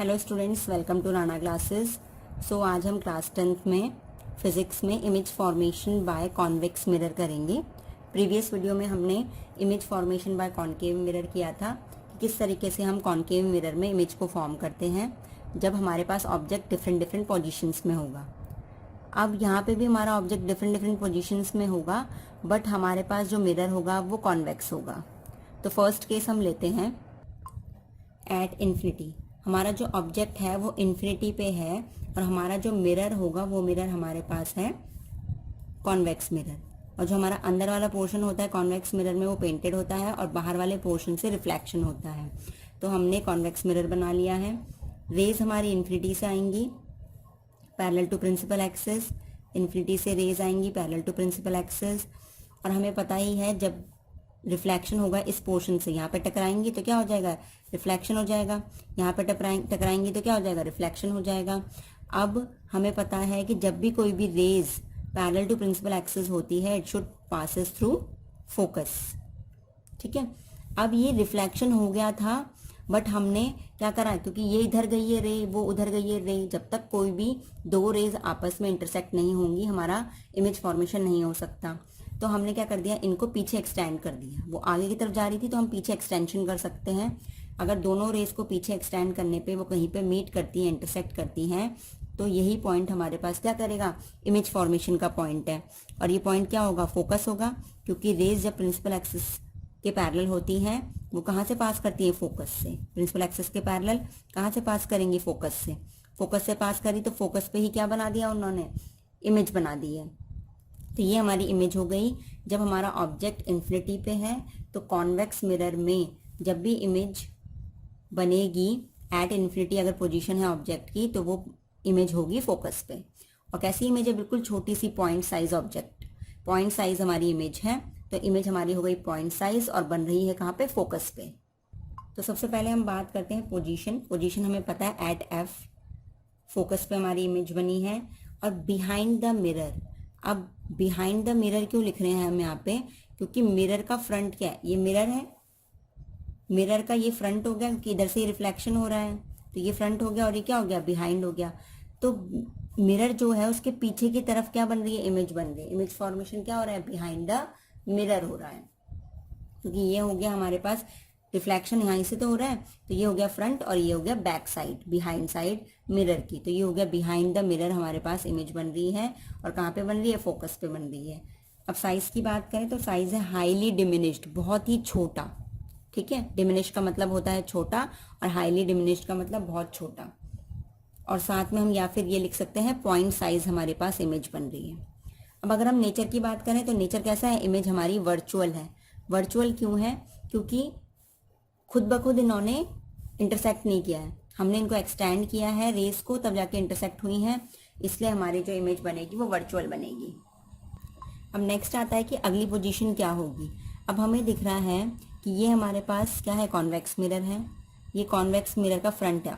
Hello students, welcome to Rana classes. So आज हम class 10th में फिजिक्स में image formation by convex mirror करेंगे। प्रीवियस वीडियो में हमने image formation by concave mirror किया था कि किस तरीके से हम कॉन्केव मिरर में इमेज को फॉर्म करते हैं जब हमारे पास ऑब्जेक्ट डिफरेंट पोजीशंस में होगा। अब यहाँ पे भी हमारा ऑब्जेक्ट डिफरेंट पोजीशंस में होगा, बट हमारे पास जो मिरर होगा वो कॉन्वेक्स होगा। तो फर्स्ट केस हम लेते हैं एट इन्फिनिटी। हमारा जो ऑब्जेक्ट है वो इन्फिनिटी पे है और हमारा जो मिरर होगा वो मिरर हमारे पास है कॉन्वेक्स मिरर। और जो हमारा अंदर वाला पोर्शन होता है कॉन्वेक्स मिरर में वो पेंटेड होता है और बाहर वाले पोर्शन से रिफ्लेक्शन होता है। तो हमने कॉन्वेक्स मिरर बना लिया है। रेज हमारी इन्फिनिटी से आएंगी parallel to principal axis, infinity से रेज आएंगी पैरेलल टू प्रिंसिपल एक्सिस। और हमें पता ही है जब रिफ्लेक्शन होगा इस पोर्शन से, यहाँ पे टकराएंगी तो क्या हो जाएगा, रिफ्लेक्शन हो जाएगा। यहाँ पे टकराएंगी तो क्या हो जाएगा, रिफ्लेक्शन हो जाएगा। अब हमें पता है कि जब भी कोई भी rays parallel to principal axis होती है it should passes through focus. ठीक है, अब ये रिफ्लेक्शन हो गया था बट हमने क्या करा, क्योंकि ये इधर गई है रे, वो उधर गई है रे, जब तक कोई भी दो रेज आपस में इंटरसेक्ट नहीं होंगी हमारा इमेज फॉर्मेशन नहीं हो सकता। तो हमने क्या कर दिया, इनको पीछे एक्सटेंड कर दिया। वो आगे की तरफ जा रही थी तो हम पीछे एक्सटेंशन कर सकते हैं। अगर दोनों रेस को पीछे एक्सटेंड करने पे वो कहीं पे मीट करती हैं, इंटरसेक्ट करती हैं, तो यही पॉइंट हमारे पास क्या करेगा, इमेज फॉर्मेशन का पॉइंट है। और ये पॉइंट क्या होगा, फोकस होगा, क्योंकि रेस जब प्रिंसिपल एक्सिस के पैरेलल होती हैं वो कहाँ से पास करती है, फोकस से। प्रिंसिपल एक्सिस के पैरेलल कहाँ से पास करेंगी, फोकस से। फोकस से पास करी तो फोकस पे ही क्या बना दिया उन्होंने, इमेज बना दी है। तो ये हमारी इमेज हो गई। जब हमारा ऑब्जेक्ट इन्फिनिटी पे है तो कॉन्वेक्स मिरर में जब भी इमेज बनेगी एट इन्फिनिटी, अगर पोजीशन है ऑब्जेक्ट की, तो वो इमेज होगी फोकस पे। और कैसी इमेज है, बिल्कुल छोटी सी point size object, point size हमारी इमेज है। तो इमेज हमारी हो गई पॉइंट साइज और बन रही है कहाँ पे, फोकस पे। तो सबसे पहले हम बात करते हैं पोजीशन। पोजीशन हमें पता है एट एफ, फोकस पे हमारी इमेज बनी है। और बिहाइंड द मिरर, अब बिहाइंड द मिरर क्यों लिख रहे हैं हम यहाँ पे, क्योंकि मिरर का फ्रंट क्या है, ये मिरर है, मिरर का ये फ्रंट हो गया क्योंकि इधर से रिफ्लेक्शन हो रहा है, तो ये फ्रंट हो गया और ये क्या हो गया, बिहाइंड हो गया। तो मिरर जो है उसके पीछे की तरफ क्या बन रही है, इमेज बन रही है। इमेज फॉर्मेशन क्या हो रहा है, बिहाइंड द मिरर हो रहा है, क्योंकि ये हो गया हमारे पास रिफ्लेक्शन यहाँ से तो हो रहा है, तो ये हो गया फ्रंट और ये हो गया back side, behind side mirror की। तो ये हो गया बिहाइंड द मिरर, हमारे पास इमेज बन रही है। और कहाँ पे बन रही है, फोकस पे बन रही है। अब साइज की बात करें तो साइज है हाईली डिमिनिश्ड, बहुत ही छोटा। ठीक है, डिमिनिश का मतलब होता है छोटा और हाईली डिमिनिश्ड का मतलब बहुत छोटा। और साथ में हम या फिर ये लिख सकते हैं पॉइंट साइज हमारे पास इमेज बन रही है। अब अगर हम नेचर की बात करें तो नेचर कैसा है, इमेज हमारी वर्चुअल है। वर्चुअल क्यों है, क्योंकि खुद ब खुद इन्होंने इंटरसेक्ट नहीं किया है, हमने इनको एक्सटेंड किया है रेस को, तब जाके इंटरसेक्ट हुई हैं, इसलिए हमारी जो इमेज बनेगी वो वर्चुअल बनेगी। अब नेक्स्ट आता है कि अगली पोजीशन क्या होगी। अब हमें दिख रहा है कि ये हमारे पास क्या है, कॉन्वेक्स मिरर है। ये कॉन्वेक्स मिरर का फ्रंट है,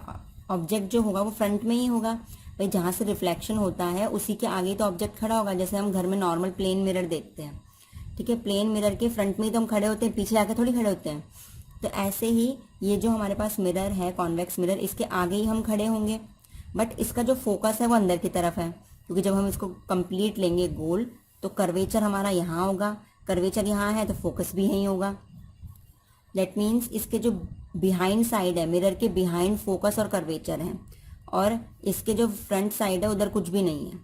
ऑब्जेक्ट जो होगा वो फ्रंट में ही होगा भाई, जहाँ से रिफ्लेक्शन होता है उसी के आगे तो ऑब्जेक्ट खड़ा होगा। जैसे हम घर में नॉर्मल प्लेन मिरर देखते हैं, ठीक है, प्लेन मिरर के फ्रंट में ही तो हम खड़े होते हैं, पीछे आके थोड़ी खड़े होते हैं। तो ऐसे ही ये जो हमारे पास मिरर है कॉन्वेक्स मिरर, इसके आगे ही हम खड़े होंगे, बट इसका जो फोकस है वो अंदर की तरफ है, क्योंकि जब हम इसको कंप्लीट लेंगे गोल तो कर्वेचर हमारा यहाँ होगा, कर्वेचर यहाँ है तो फोकस भी यहीं होगा। दैट मीन्स इसके जो बिहाइंड साइड है, मिरर के बिहाइंड फोकस और कर्वेचर है, और इसके जो फ्रंट साइड है उधर कुछ भी नहीं है।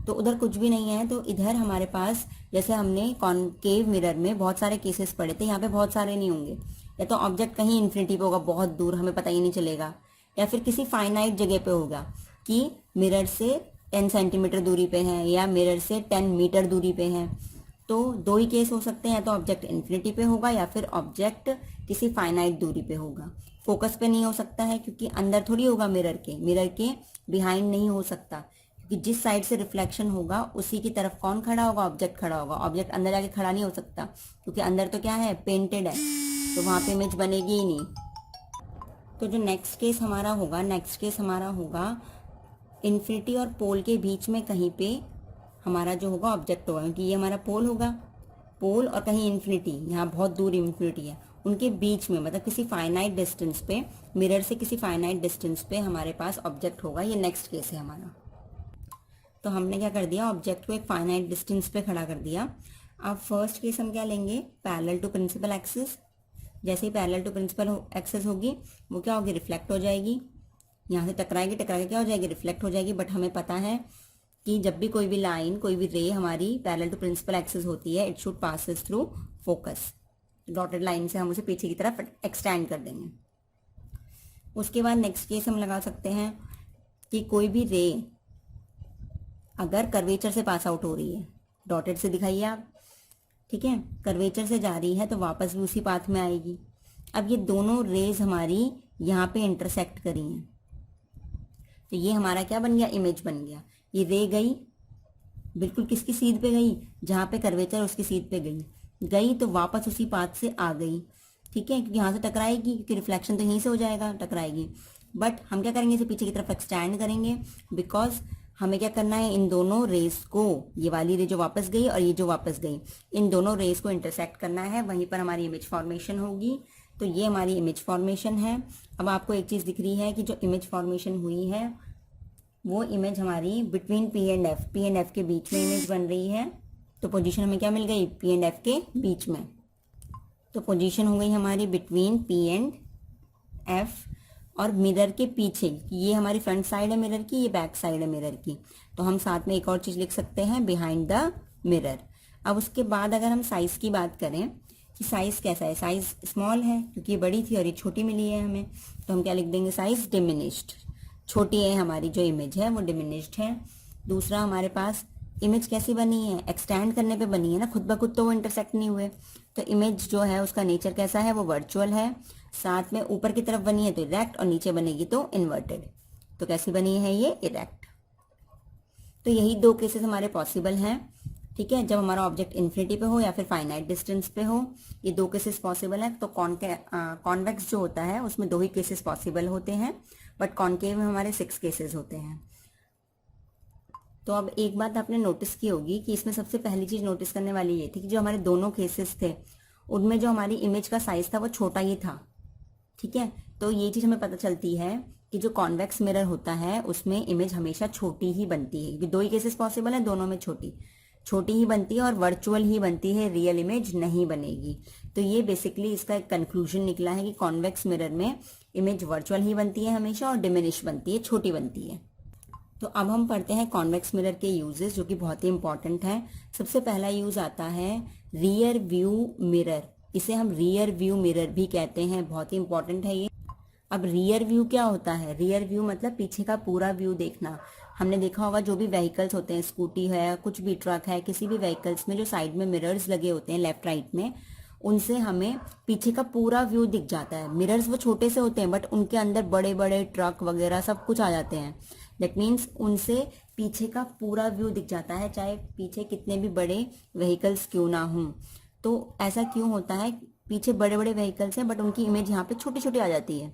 तो उधर कुछ भी नहीं है तो इधर हमारे पास, जैसे हमने कॉनकेव मिरर में बहुत सारे केसेस पढ़े थे, यहाँ पे बहुत सारे नहीं होंगे। या तो ऑब्जेक्ट कहीं इन्फिनिटी पे होगा, बहुत दूर, हमें पता ही नहीं चलेगा, या फिर किसी फाइनाइट जगह पे होगा कि मिरर से 10 सेंटीमीटर दूरी पे है या मिरर से 10 मीटर दूरी पे है। तो दो ही केस हो सकते हैं, या तो ऑब्जेक्ट इन्फिनिटी पे होगा या फिर ऑब्जेक्ट किसी फाइनाइट दूरी पे होगा। फोकस पे नहीं हो सकता है क्योंकि अंदर थोड़ी होगा, मिरर के बिहाइंड नहीं हो सकता, क्योंकि जिस साइड से रिफ्लेक्शन होगा उसी की तरफ कौन खड़ा होगा, ऑब्जेक्ट खड़ा होगा। ऑब्जेक्ट अंदर जाके खड़ा नहीं हो सकता क्योंकि अंदर तो क्या है, पेंटेड है, तो वहाँ पे इमेज बनेगी ही नहीं। तो जो नेक्स्ट केस हमारा होगा इन्फिनिटी और पोल के बीच में कहीं पे हमारा जो होगा ऑब्जेक्ट होगा, क्योंकि ये हमारा पोल होगा, पोल और कहीं इन्फिनिटी, यहाँ बहुत दूर इन्फिनिटी है, उनके बीच में, मतलब किसी फाइनाइट डिस्टेंस पे, मिरर से किसी फाइनाइट डिस्टेंस पे हमारे पास ऑब्जेक्ट होगा। ये नेक्स्ट केस है हमारा। तो हमने क्या कर दिया, ऑब्जेक्ट को एक फाइनाइट डिस्टेंस पे खड़ा कर दिया। अब फर्स्ट केस हम क्या लेंगे, पैरेलल टू प्रिंसिपल एक्सिस। जैसे ही पैरेलल टू प्रिंसिपल एक्सिस होगी वो क्या होगी, रिफ्लेक्ट हो जाएगी, यहाँ से टकराएगी, टकरा के क्या हो जाएगी, रिफ्लेक्ट हो जाएगी। बट हमें पता है कि जब भी कोई भी लाइन, कोई भी रे हमारी पैरेलल टू प्रिंसिपल एक्सिस होती है, it should passes through focus. Dotted line से हम उसे पीछे की तरफ एक्सटेंड कर देंगे। उसके बाद नेक्स्ट केस हम लगा सकते हैं कि कोई भी रे अगर कर्वेचर से पास आउट हो रही है, डॉटेड से दिखाइए आप, ठीक है, कर्वेचर से जा रही है तो वापस भी उसी पाथ में आएगी। अब ये दोनों रेज हमारी यहाँ पे इंटरसेक्ट करी हैं, तो ये हमारा क्या बन गया, इमेज बन गया। ये रे गई बिल्कुल किसकी सीध पे गई, जहाँ पे कर्वेचर उसकी सीध पे गई तो वापस उसी पाथ से आ गई, ठीक है, क्योंकि यहाँ से टकराएगी, क्योंकि रिफ्लेक्शन तो यहीं से हो जाएगा, टकराएगी। बट हम क्या करेंगे, इसे पीछे की तरफ एक्सटेंड करेंगे, बिकॉज हमें क्या करना है, इन दोनों रेस को, ये वाली रे जो वापस गई और ये जो वापस गई, इन दोनों रेस को इंटरसेक्ट करना है, वहीं पर हमारी इमेज फॉर्मेशन होगी। तो ये हमारी इमेज फॉर्मेशन है। अब आपको एक चीज़ दिख रही है कि जो इमेज फॉर्मेशन हुई है वो इमेज हमारी बिटवीन पी एंड एफ के बीच में इमेज बन रही है। तो पोजीशन हमें क्या मिल गई, पी एंड एफ के बीच में। तो पोजीशन हो गई हमारी बिटवीन पी एंड एफ और मिरर के पीछे। ये हमारी फ्रंट साइड है मिरर की, ये बैक साइड है मिरर की। तो हम साथ में एक और चीज़ लिख सकते हैं, बिहाइंड द मिरर। अब उसके बाद अगर हम साइज़ की बात करें कि साइज़ कैसा है, साइज़ स्मॉल है क्योंकि ये बड़ी थी और ये छोटी मिली है हमें, तो हम क्या लिख देंगे, साइज़ डिमिनिश्ड। छोटी है हमारी जो इमेज है वो डिमिनिश्ड है। दूसरा हमारे पास इमेज कैसी बनी है, एक्सटेंड करने पे बनी है ना, खुद ब खुद तो वो इंटरसेक्ट नहीं हुए। तो इमेज जो है उसका नेचर कैसा है, वो वर्चुअल है। साथ में ऊपर की तरफ बनी है तो इरेक्ट और नीचे बनेगी तो इन्वर्टेड। तो कैसी बनी है ये, इरेक्ट। तो यही दो केसेस हमारे पॉसिबल हैं, ठीक है, जब हमारा ऑब्जेक्ट इन्फिनिटी पे हो या फिर फाइनाइट डिस्टेंस पे हो, ये दो केसेस पॉसिबल है। तो कॉन्वेक्स जो होता है उसमें दो ही केसेस पॉसिबल होते हैं, बट कॉनकेव में हमारे 6 केसेस होते हैं। तो अब एक बात आपने नोटिस की होगी कि इसमें सबसे पहली चीज नोटिस करने वाली ये थी कि जो हमारे दोनों केसेस थे उनमें जो हमारी इमेज का साइज था वो छोटा ही था, ठीक है। तो ये चीज हमें पता चलती है कि जो कॉन्वेक्स मिरर होता है उसमें इमेज हमेशा छोटी ही बनती है, क्योंकि दो ही केसेस पॉसिबल है, दोनों में छोटी ही बनती है और वर्चुअल ही बनती है, रियल इमेज नहीं बनेगी। तो ये बेसिकली इसका एक कंक्लूजन निकला है कि कॉन्वेक्स मिरर में इमेज वर्चुअल ही बनती है हमेशा और डिमिनिश बनती है, छोटी बनती है। तो अब हम पढ़ते हैं कॉन्वेक्स मिरर के यूजेस, जो कि बहुत ही इंपॉर्टेंट है। सबसे पहला यूज आता है रियर व्यू मिरर। इसे हम रियर व्यू मिरर भी कहते हैं, बहुत ही इंपॉर्टेंट है ये। अब रियर व्यू क्या होता है, रियर व्यू मतलब पीछे का पूरा व्यू देखना। हमने देखा होगा जो भी व्हीकल्स होते हैं, स्कूटी है, कुछ भी ट्रक है, किसी भी व्हीकल्स में जो साइड में मिरर्स लगे होते हैं लेफ्ट राइट में, उनसे हमें पीछे का पूरा व्यू दिख जाता है। मिरर्स वो छोटे से होते हैं बट उनके अंदर बड़े बड़े ट्रक वगैरह सब कुछ आ जाते हैं। दैट मीन्स उनसे पीछे का पूरा व्यू दिख जाता है, चाहे पीछे कितने भी बड़े व्हीकल्स क्यों ना हों। तो ऐसा क्यों होता है, पीछे बड़े बड़े व्हीकल्स हैं बट उनकी इमेज यहाँ पे छोटी छोटी आ जाती है।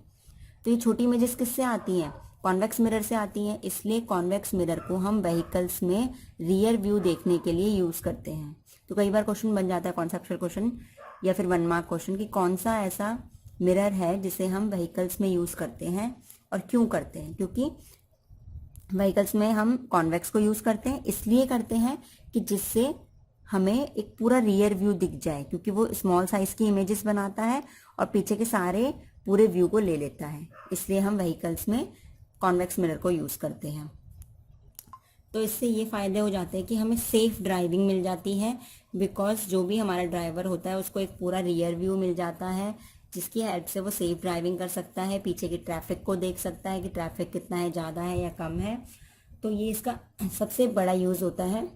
तो ये छोटी इमेजेस किससे आती हैं, कॉन्वेक्स मिरर से आती हैं। इसलिए कॉन्वेक्स मिरर को हम व्हीकल्स में रियर व्यू देखने के लिए यूज करते हैं। तो कई बार क्वेश्चन बन जाता है, कॉन्सेप्चुअल क्वेश्चन या फिर 1 मार्क क्वेश्चन, कि कौन सा ऐसा मिरर है जिसे हम व्हीकल्स में यूज करते हैं और क्यों करते हैं। क्योंकि व्हीकल्स में हम कॉन्वेक्स को यूज करते हैं, इसलिए करते हैं कि जिससे हमें एक पूरा रियर व्यू दिख जाए, क्योंकि वो स्मॉल साइज की इमेजेस बनाता है और पीछे के सारे पूरे व्यू को ले लेता है। इसलिए हम व्हीकल्स में कॉन्वेक्स मिरर को यूज करते हैं। तो इससे ये फायदे हो जाते हैं कि हमें सेफ ड्राइविंग मिल जाती है, बिकॉज जो भी हमारा ड्राइवर होता है उसको एक पूरा रियर व्यू मिल जाता है, जिसकी हेल्प से वो सेफ ड्राइविंग कर सकता है, पीछे की ट्रैफिक को देख सकता है कि ट्रैफिक कितना है, ज़्यादा है या कम है। तो ये इसका सबसे बड़ा यूज़ होता है।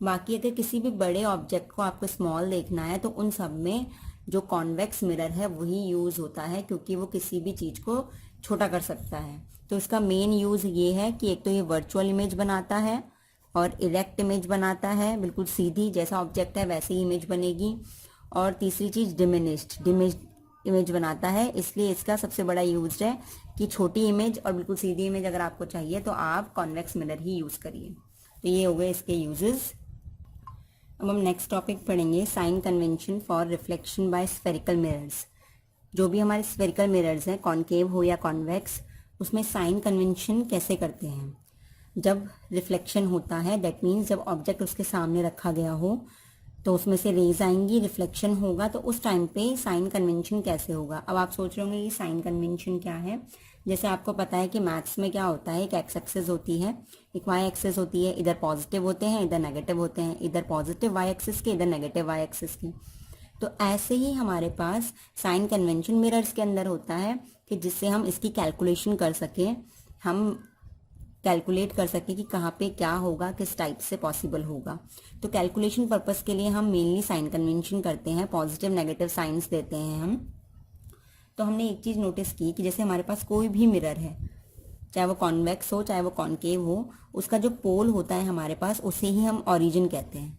बाकी अगर किसी भी बड़े ऑब्जेक्ट को आपको स्मॉल देखना है तो उन सब में जो कॉन्वेक्स मिरर है वही यूज़ होता है, क्योंकि वो किसी भी चीज़ को छोटा कर सकता है। तो इसका मेन यूज़ ये है कि एक तो ये वर्चुअल इमेज बनाता है और इरेक्ट इमेज बनाता है, बिल्कुल सीधी, जैसा ऑब्जेक्ट है वैसी ही इमेज बनेगी। और तीसरी चीज़ डिमिनिश्ड इमेज बनाता है। इसलिए इसका सबसे बड़ा यूज है कि छोटी इमेज और बिल्कुल सीधी इमेज अगर आपको चाहिए तो आप कॉन्वेक्स मिरर ही यूज़ करिए। तो ये हो गए इसके यूजेस। अब हम नेक्स्ट टॉपिक पढ़ेंगे sign convention for reflection by spherical mirrors. जो भी हमारे स्फेरिकल मिरर्स हैं, कॉनकेव हो या कॉन्वेक्स, उसमें साइन कन्वेंशन कैसे करते हैं। जब रिफ्लेक्शन होता है, दैट मीन्स जब ऑब्जेक्ट उसके सामने रखा गया हो तो उसमें से रेज आएंगी, रिफ्लेक्शन होगा, तो उस टाइम पे साइन कन्वेंशन कैसे होगा। अब आप सोच रहे होंगे कि साइन कन्वेंशन क्या है। जैसे आपको पता है कि मैथ्स में क्या होता है, एक एक्स एक्सिस होती है, एक वाई एक्सिस होती है, इधर पॉजिटिव होते हैं इधर नेगेटिव होते हैं, इधर पॉजिटिव वाई एक्सिस के इधर नेगेटिव वाई एक्सिस के। तो ऐसे ही हमारे पास साइन कन्वेंशन मिरर्स के अंदर होता है कि जिससे हम इसकी कैलकुलेशन कर सकें, हम कैलकुलेट कर सकें कि कहाँ पे क्या होगा, किस टाइप से पॉसिबल होगा। तो कैलकुलेशन पर्पस के लिए हम मेनली साइन कन्वेंशन करते हैं, पॉजिटिव नेगेटिव साइंस देते हैं हम। तो हमने एक चीज़ नोटिस की कि जैसे हमारे पास कोई भी मिरर है, चाहे वो कॉन्वेक्स हो चाहे वो कॉनकेव हो, उसका जो पोल होता है हमारे पास, उसे ही हम ओरिजिन कहते हैं।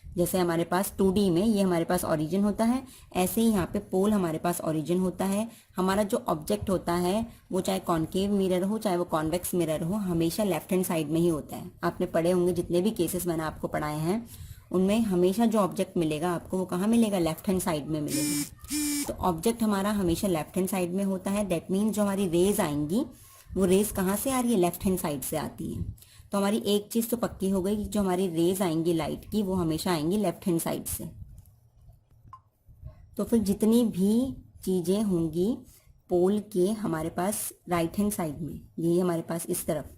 जैसे हमारे पास 2D में ये हमारे पास ओरिजिन होता है, ऐसे ही यहाँ पे पोल हमारे पास ओरिजिन होता है। हमारा जो ऑब्जेक्ट होता है वो चाहे कॉनकेव मिरर हो चाहे वो कॉन्वेक्स मिरर हो, हमेशा लेफ्ट हैंड साइड में ही होता है। आपने पढ़े होंगे, जितने भी केसेस मैंने आपको पढ़ाए हैं उनमें हमेशा जो ऑब्जेक्ट मिलेगा आपको वो कहाँ मिलेगा, लेफ्ट हैंड साइड में मिलेगा। तो ऑब्जेक्ट हमारा हमेशा लेफ्ट हैंड साइड में होता है। दैट मीन्स जो हमारी रेज आएंगी वो रेज कहाँ से आ रही है, लेफ्ट हैंड साइड से आती है। तो हमारी एक चीज़ तो पक्की हो गई कि जो हमारी रेज आएंगी लाइट की वो हमेशा आएंगी लेफ्ट हैंड साइड से। तो फिर जितनी भी चीज़ें होंगी पोल के हमारे पास राइट हैंड साइड में, यही हमारे पास इस तरफ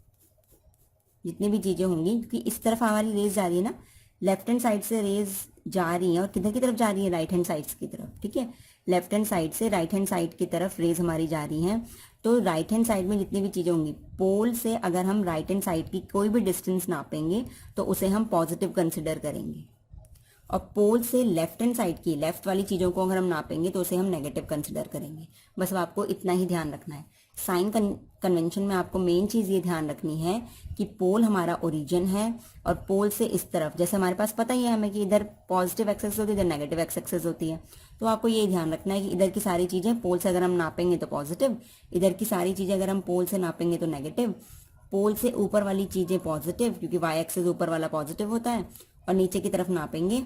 जितनी भी चीज़ें होंगी, क्योंकि इस तरफ हमारी रेज जा रही है ना, लेफ्ट हैंड साइड से रेज जा रही है और किधर की तरफ जा रही है, राइट हैंड साइड की तरफ। ठीक है, लेफ्ट हैंड साइड से राइट हैंड साइड की तरफ रेज हमारी जा रही हैं। तो राइट हैंड साइड में जितनी भी चीज़ें होंगी, पोल से अगर हम राइट हैंड साइड की कोई भी डिस्टेंस नापेंगे तो उसे हम पॉजिटिव कंसिडर करेंगे, और पोल से लेफ्ट हैंड साइड की लेफ्ट वाली चीज़ों को अगर हम नापेंगे तो उसे हम नेगेटिव कंसिडर करेंगे। बस अब आपको इतना ही ध्यान रखना है। साइन कन्वेंशन में आपको मेन चीज़ ये ध्यान रखनी है कि पोल हमारा ओरिजिन है और पोल से इस तरफ, जैसे हमारे पास पता ही है हमें कि इधर पॉजिटिव एक्सेस होती है इधर नेगेटिव एक्सेस होती है, तो आपको ये ध्यान रखना है कि इधर की सारी चीज़ें पोल से अगर हम नापेंगे तो पॉजिटिव, इधर की सारी चीज़ें अगर हम पोल से नापेंगे तो नेगेटिव। पोल से ऊपर वाली चीज़ें पॉजिटिव, क्योंकि वाई एक्सेस ऊपर वाला पॉजिटिव होता है, और नीचे की तरफ नापेंगे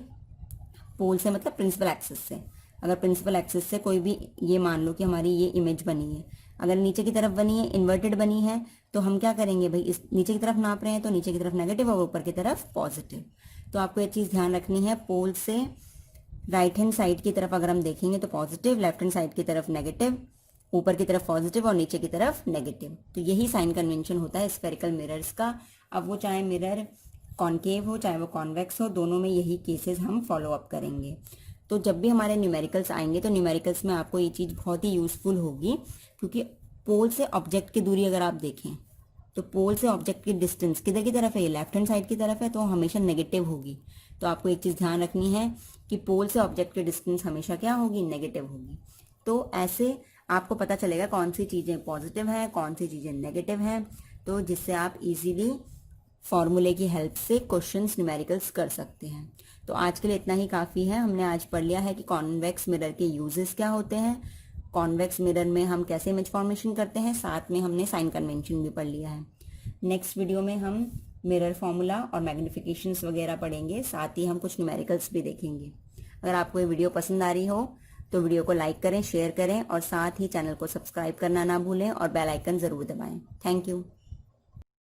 पोल से मतलब प्रिंसिपल एक्सिस से। अगर प्रिंसिपल एक्सिस से कोई भी, ये मान लो कि हमारी ये इमेज बनी है, अगर नीचे की तरफ बनी है, इन्वर्टेड बनी है, तो हम क्या करेंगे भाई, इस नीचे की तरफ नाप रहे हैं तो नीचे की तरफ नेगेटिव और ऊपर की तरफ पॉजिटिव। तो आपको ये चीज़ ध्यान रखनी है, पोल से राइट हैंड साइड की तरफ अगर हम देखेंगे तो पॉजिटिव, लेफ्ट हैंड साइड की तरफ नेगेटिव, ऊपर की तरफ पॉजिटिव और नीचे की तरफ नेगेटिव। तो यही साइन कन्वेंशन होता है स्फेरिकल मिरर्स का। अब वो चाहे मिरर कॉनकेव हो चाहे वो कॉन्वेक्स हो, दोनों में यही केसेस हम फॉलो अप करेंगे। तो जब भी हमारे न्यूमेरिकल्स आएंगे तो न्यूमेरिकल्स में आपको ये चीज़ बहुत ही यूजफुल होगी, क्योंकि पोल से ऑब्जेक्ट की दूरी अगर आप देखें तो पोल से ऑब्जेक्ट की डिस्टेंस किधर की तरफ है, ये लेफ्ट हैंड साइड की तरफ है, तो हमेशा नेगेटिव होगी। तो आपको एक चीज़ ध्यान रखनी है कि पोल से ऑब्जेक्ट की डिस्टेंस हमेशा क्या होगी, नेगेटिव होगी। तो ऐसे आपको पता चलेगा कौन सी चीज़ें पॉजिटिव हैं कौन सी चीज़ें नेगेटिव हैं, तो जिससे आप इजीली फॉर्मूले की हेल्प से क्वेश्चंस न्यूमेरिकल्स कर सकते हैं। तो आज के लिए इतना ही काफ़ी है। हमने आज पढ़ लिया है कि कॉन्वेक्स मिरर के यूजेस क्या होते हैं, कॉन्वेक्स मिरर में हम कैसे इमेज फॉर्मेशन करते हैं, साथ में हमने साइन कन्वेंशन भी पढ़ लिया है। नेक्स्ट वीडियो में हम मिरर फॉर्मूला और मैग्निफिकेशंस वगैरह पढ़ेंगे, साथ ही हम कुछ न्यूमेरिकल्स भी देखेंगे। अगर आपको ये वीडियो पसंद आ रही हो तो वीडियो को लाइक करें, शेयर करें और साथ ही चैनल को सब्सक्राइब करना ना भूलें और बेल आइकन ज़रूर दबाएं। Thank you.